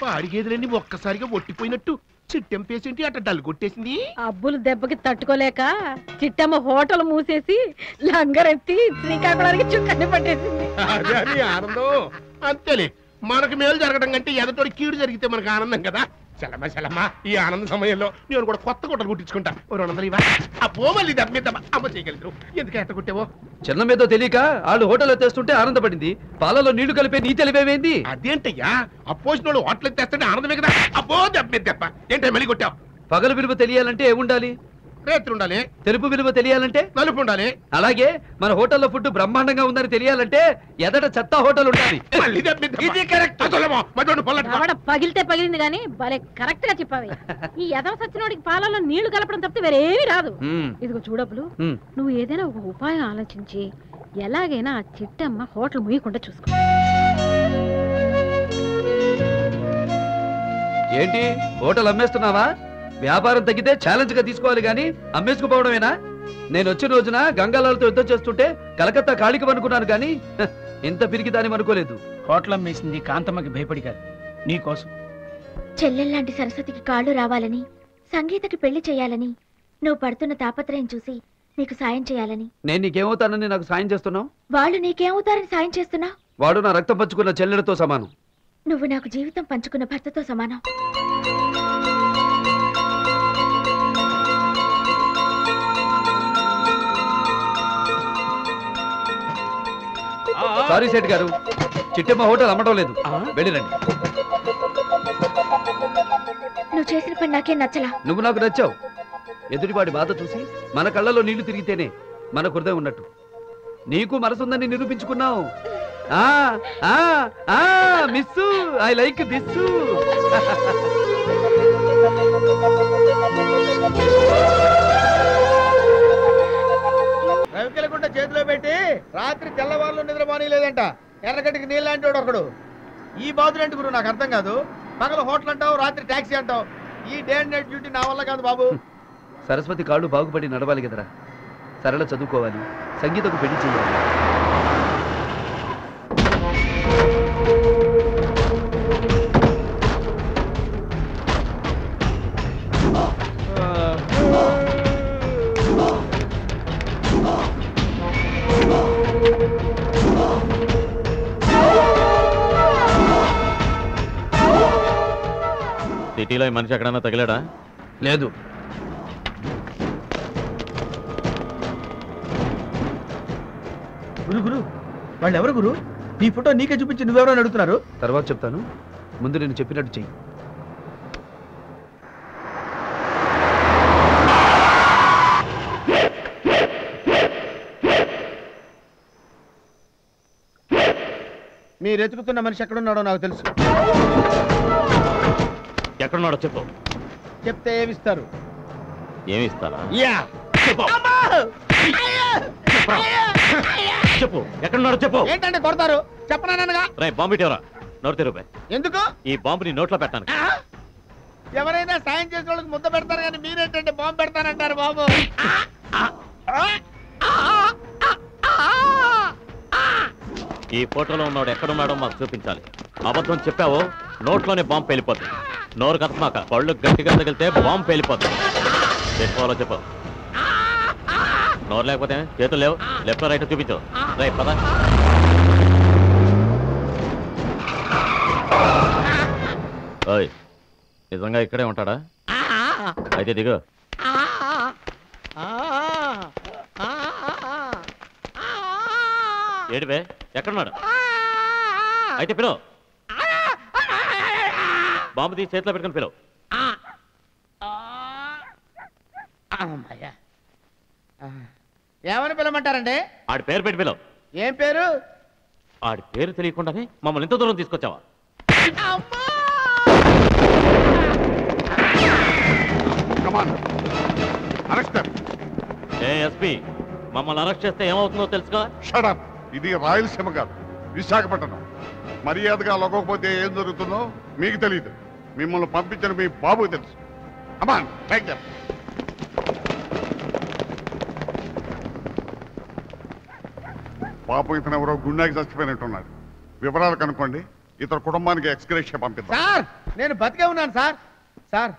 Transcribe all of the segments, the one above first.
పాడిగేదులన్నీ ఒక్కసారిగా ఒట్టిపోయినట్టు చిట్టెం పేషెంట్ అట్ట డల్ కొట్టేసింది. అబ్బులు దెబ్బకి తట్టుకోలేక చిట్టమ్మ హోటల్ మూసేసి లంగరెత్తి శ్రీకాకుళానికి చుక్కని పట్టేసింది. అదే ఆనందం. అంతేలే, మనకు మేలు జరగడం కంటే ఎదటోడి కీడు జరిగితే మనకు ఆనందం కదా. చలమ్మా చలమ్మా, ఈ ఆనంద సమయంలో నేను కూడా కొత్త గుట్టలు కుట్టించుకుంటా. 200 ఇవ్వ. అబ్బో మళ్ళీ దమ్మిద్దామా అమ్మ చేయగలరు. ఎందుకు ఎట్ట కుట్టావో చిన్న మీద తెలియక వాళ్ళు హోటల్ ఎత్తేస్తుంటే ఆనందపడింది. పాలలో నీళ్లు కలిపే నీ తెలివేంది? అదేంటయ్యా, అపోజిట్ వాళ్ళు హోటల్ ఎత్తేస్తుంటే ఆనందమే కదా. అబ్బో దెబ్బ ఏంటో మళ్ళీ కొట్టావు. పగలు విలువ తెలియాలంటే ఏముండాలి? రేత్రి ఉండాలి. తెలుపు విలువ తెలియాలంటే నలుపు ఉండాలి. అలాగే మన హోటల్లో ఫుడ్ బ్రహ్మాండంగా ఉందని తెలియాలంటే ఎదట చెత్త హోటల్ ఉండాలి. పగిలితే పగిలింది గానీ భలే కరెక్ట్ గా చెప్పావి. ఈ యదవ సచ్చినోడికి పాలలో నీళ్లు కలపడం తప్పితే వేరేమీ రాదు. ఇదిగో చూడబ్బులు, నువ్వు ఏదైనా ఒక ఉపాయం ఆలోచించి ఎలాగైనా ఆ చిట్టమ్మ హోటల్ ముయ్యకుండా చూసుకో. ఏంటి హోటల్ అమ్మేస్తున్నావా? వ్యాపారం తగ్గితే ఛాలెంజ్ గా తీసుకోవాలి గానీ అమ్మేసుకుపోవడమేనా? నేను వచ్చిన రోజున గంగాలాలతో యుద్ధం చేస్తుంటే కలకత్తా కాళికి అనుకున్నాను కానీ ఇంత పిరికిదాని అనుకోలేదు. హోటల్ అమ్మేసింది కాంతమ్మకి భయపడి కాదు, నీకోసం. చెల్లెల్లాంటి సరస్వతికి కాళ్ళు రావాలని, సంగీతకి పెళ్లి చేయాలని, నువ్వు పడుతున్న తాపత్రయం చూసి నీకు సాయం చేయాలని. నేను నీకేమవుతానని నాకు సాయం చేస్తున్నావు? వాళ్ళు నీకేమవుతారని సాయం చేస్తున్నా? వాడు నా రక్తం పంచుకున్న చెల్లెలతో సమానం. నువ్వు నాకు జీవితం పంచుకున్న భర్తతో సమానం. సారీ సేట్ గారు, చిట్టమ్మ హోటల్ అమ్మటం లేదు, వెళ్ళిరండి. నువ్వు చేసిన పని నాకేం నచ్చలా. నువ్వు నాకు నచ్చావు. ఎదుటివాడి బాధ చూసి మన కళ్ళలో నీళ్లు తిరిగితేనే మన హృదయం ఉన్నట్టు. నీకు మనసుందని నిరూపించుకున్నావు. Miss, I like this. రవికెలకుంట చేతిలో పెట్టి రాత్రి తెల్లవాళ్ళు నిద్రపోనీ లేదంట. ఎర్రగడ్డికి నీళ్ళంటే ఒకడు. ఈ బాధులేంటి గురు నాకు అర్థం కాదు. పగల హోటల్ అంటావు, రాత్రి టాక్సీ అంటావు. ఈ డే అండ్ నైట్ డ్యూటీ నా వల్ల కాదు బాబు. సరస్వతి కాళ్ళు బాగుపడి నడవాలి కదరా. సరళ చదువుకోవాలి, సంగీతకు పెళ్లి చేయాలి. సిటీలో ఈ మనిషి ఎక్కడన్నా తగిలాడా? లేదు. గురు గురు వాళ్ళు ఎవరు గురు? నీ ఫోటో నీకే చూపించి నువ్వెవరని అడుగుతున్నారు. తర్వాత చెప్తాను, ముందు నేను చెప్పినట్టు చెయ్యి. మీరు ఎతుకుతున్న మనిషి ఎక్కడున్నాడో నాకు తెలుసు. ఎక్కడున్నాడో చెప్పు. చెప్తే ఏమిస్తారు? ఏమిస్తారా? చెప్పు, ఎక్కడున్నాడో చెప్పు. ఏంటంటే కొడతారు? చెప్పనానగా. రే బాంబు ఇటీవరా, నోరు తెరువు. ఎందుకు? ఈ బాంబు నీ నోట్లో పెట్టాను. ఎవరైనా సాయం చేసిన వాళ్ళకి ముద్ద పెడతారు కానీ మీరేంటంటే బాంబు పెడతానంటారు బాబు. ఈ ఫోటోలో ఉన్నాడు ఎక్కడున్నాడో మాకు చూపించాలి. అబద్ధం చెప్పావో నోట్లోనే బాంబు పేలిపోతుంది. నోరు కట్టమాక, పళ్ళు గట్టిగా తగిలితే బాంబు పేలిపోతుంది. చెప్పాలో చెప్పు. నోరు లేకపోతే చేతులు లేవు, లెఫ్ట్ రైట్ చూపించు. రైట్ పద. ఓయ్, నిజంగా ఇక్కడే ఉంటాడా? అయితే దిగు. ఏడివే, ఎక్కడున్నాడు? అయితే పిలువు. బాంబు తీసి చేతిలో పెట్టుకుని పిలువు. ఏమని పిలవమంటారండి? ఆడి పేరు పెట్టి పిలువు. ఏం పేరు? ఆడి పేరు తెలియకుండానే మమ్మల్ని ఇంత దూరం తీసుకొచ్చావా? ఎస్పీ, మమ్మల్ని అరెస్ట్ చేస్తే ఏమవుతుందో తెలుసుగా? షడప్. ఇది రాయలసీమ కాదు, విశాఖపట్నం. మర్యాదగా లొక్కకపోతే ఏం జరుగుతుందో మీకు తెలియదు. మిమ్మల్ని పంపించిన మీ బాబుకి తెలుసు. Aman take them. పాపం ఇతను ఎవరో గుండాకి చచ్చిపోయినట్టున్నాడు. వివరాలు కనుక్కోండి. ఇతర కుటుంబానికి ఎక్స్గ్రేషియా పంపిద్దాం. సార్ నేను బతికే ఉన్నాను సార్. సార్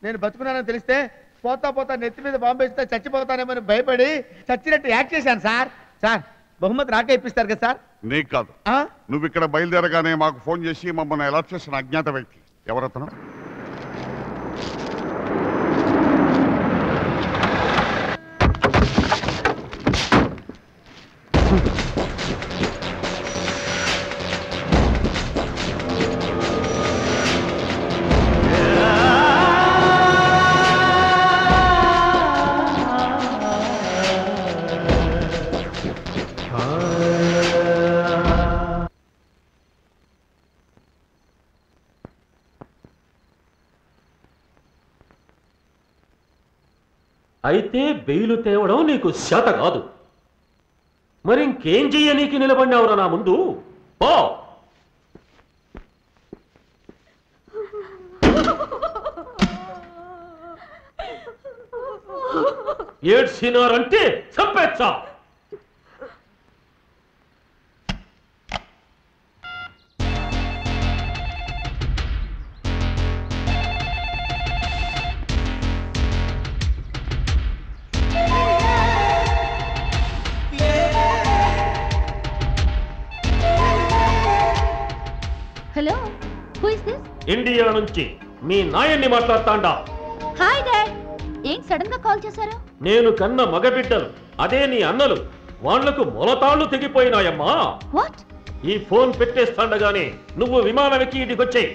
నేను బతుకున్నానని తెలిస్తే పోతా పోతా నెత్తి మీద బాంబు వేస్తే చచ్చిపోతానేమని భయపడి చచ్చినట్టు యాక్ట్ చేశాను సార్. సార్ బహుమతి నాకే ఇప్పిస్తారు కదా సార్? నీకు కాదు. నువ్వు ఇక్కడ బయలుదేరగానే మాకు ఫోన్ చేసి మమ్మల్ని అలర్ట్ చేసిన అజ్ఞాత వ్యక్తి ఎవరతను? అయితే బెయిలు తేవడం నీకు శాత కాదు. మరి ఇంకేం చెయ్య నీకు నిలబడినావురా నా ముందు? పో. ఏడ్చినారంటే చంపేచ్చా. Hello, who is this? India నుంచి మీ నాయన్ని మాట్లాడతాండా. Hi dad. ఏం సడన్ గా కాల్ చేశారు? నేను కన్న మగబిడ్డలు అదే నీ అన్నలు, వాళ్లకు మొలతాళ్లు తెగిపోయినాయమ్మా. వాట్? ఈ ఫోన్ పెట్టేస్తాండగానే నువ్వు విమానం ఎక్కి ఇటుకొచ్చేయి.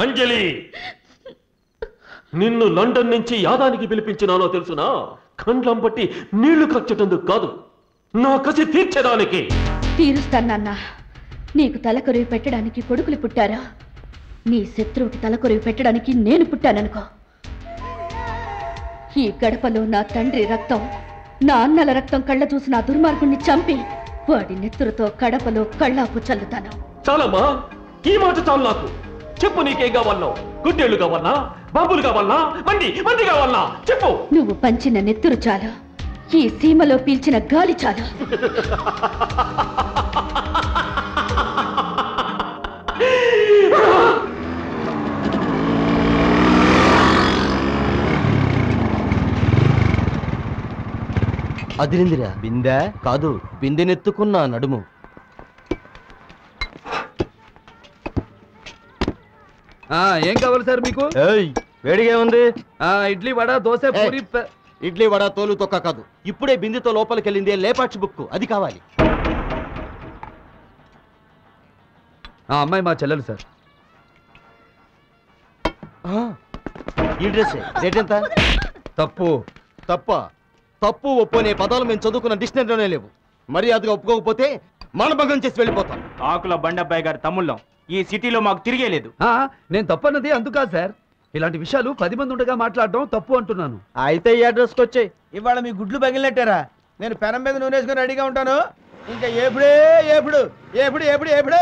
అంజలి, నిన్ను లండన్ నుంచి యాదానికి పిలిపించినానో తెలుసునా? కండ్లం పట్టి నీళ్లు కచ్చటందుకు కాదు, నా కసి తీర్చడానికి. తీరుస్తానన్నా. నీకు తలకొరివి పెట్టడానికి కొడుకులు పుట్టారా? నీ శత్రువుకి తలకొరివి పెట్టడానికి నేను పుట్టాననుకో. ఈ గడపలో నా తండ్రి రక్తం, నా అన్నల రక్తం కళ్ళ చూసి నా దుర్మార్గుణ్ణి చంపి వాడి నెత్తురుతో కడపలో కళ్ళాపు చల్లుతాను. చాలమ్మా, ఈ మాట చాలు నాకు. చెప్పు, నీకేం కావాలన్నా? గుడ్డేళ్లు కావాలన్నా? బాంబులు కావాలన్నా? మంది కావాలన్నా? చెప్పు. నువ్వు పంచిన నెత్తురు చాలు, ఈ సీమలో పీల్చిన గాలి చాలు. అదిరిందిరా. బిందె కాదు, బిందెనెత్తుకున్న నడుము. ఏం కావాలి సార్ మీకు? వేడిగా ఉంది. ఇడ్లీ వడ, దోశ, పూరి. ఇడ్లీ వడ తోలు తొక్క కాదు, ఇప్పుడే బిందెతో లోపలికి వెళ్ళింది లేపాక్షి బుక్, అది కావాలి. అమ్మాయి మా చెల్లెలు సార్. ఈ డ్రెస్ రేట్ ఎంత? తప్పు. తప్పు ఒప్పు అనే పదాలు మేము చదువుకున్న డిక్షనరీలోనే లేవు. మర్యాదగా ఒప్పుకోకపోతే మానభంగం చేసి వెళ్ళిపోతాం. ఆకుల బండబ్బాయి గారి తమ్ముళ్ళం ఈ సిటీలో మాకు తిరిగే లేదు. నేను తప్పన్నది అందుకా సార్. ఇలాంటి విషయాలు 10 మంది ఉండగా మాట్లాడడం తప్పు అంటున్నాను. అయితే ఈ అడ్రస్కి వచ్చాయి. ఇవాళ మీ గుడ్లు పగిలినట్టారా? నేను పెనం మీద నూనె వేసుకొని రెడీగా ఉంటాను. ఇంకా ఎప్పుడే ఎప్పుడు ఎప్పుడు ఎప్పుడు ఎప్పుడు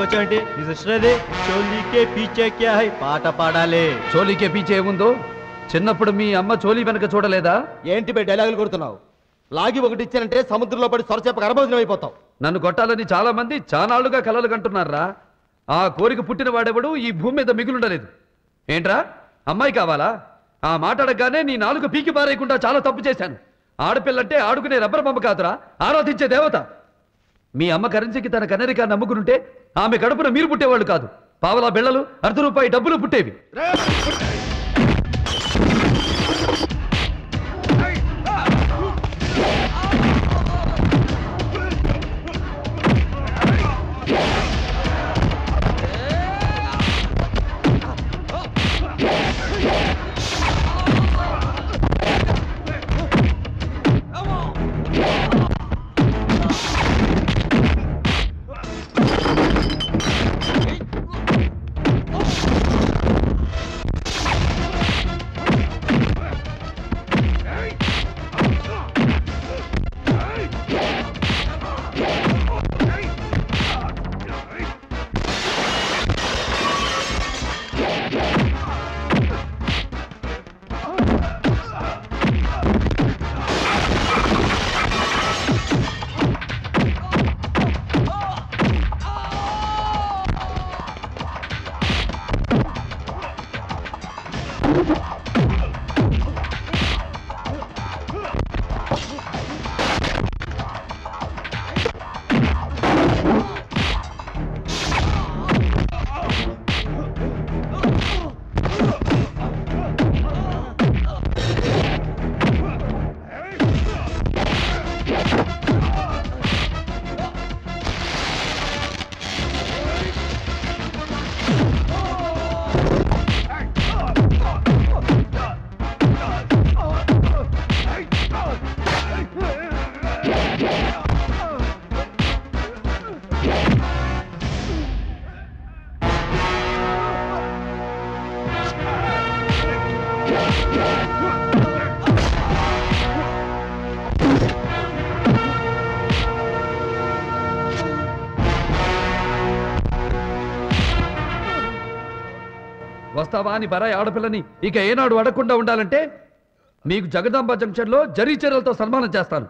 వచ్చామంటే నీ సిస్టర్ అది చోలీకే పీచే క్యా హై పాట పాడాలి. చోలీకే పీచే ఏముందో చిన్నప్పుడు మీ అమ్మ చోలీ వెనక చూడలేదా? ఏంటి బై డైలాగులు కొడుతున్నావు? లాగి ఒకటి ఇచ్చానంటే సముద్రంలో పడి సొరచేప గర్భోజనం అయిపోతావు. నన్ను కొట్టాలని చాలా మంది చానాళ్లుగా కలలు కంటున్నారా? ఆ కోరిక పుట్టిన వాడెవడు ఈ భూమి మీద మిగులుండలేదు. ఏంట్రా, అమ్మాయి కావాలా? ఆ మాట అడగగానే నీ నాలుగు పీకి పారేయకుండా చాలా తప్పు చేశాను. ఆడపిల్లంటే ఆడుకునే రబ్బర్ బొమ్మ కాదురా, ఆరాధించే దేవత. మీ అమ్మ కరెన్సీకి తన కన్నరికాన్ని నమ్ముకుంటే ఆమె గడుపున మీరు పుట్టేవాళ్ళు కాదు. పావలా బిళ్ళలు, ₹1 డబ్బులు పుట్టేవి. వస్తావా అని బరాయి ఆడపిల్లని ఇక ఏనాడు అడగకుండా ఉండాలంటే మీకు జగదాంబ జంక్షన్లో జరీ చీరలతో సన్మానం చేస్తాను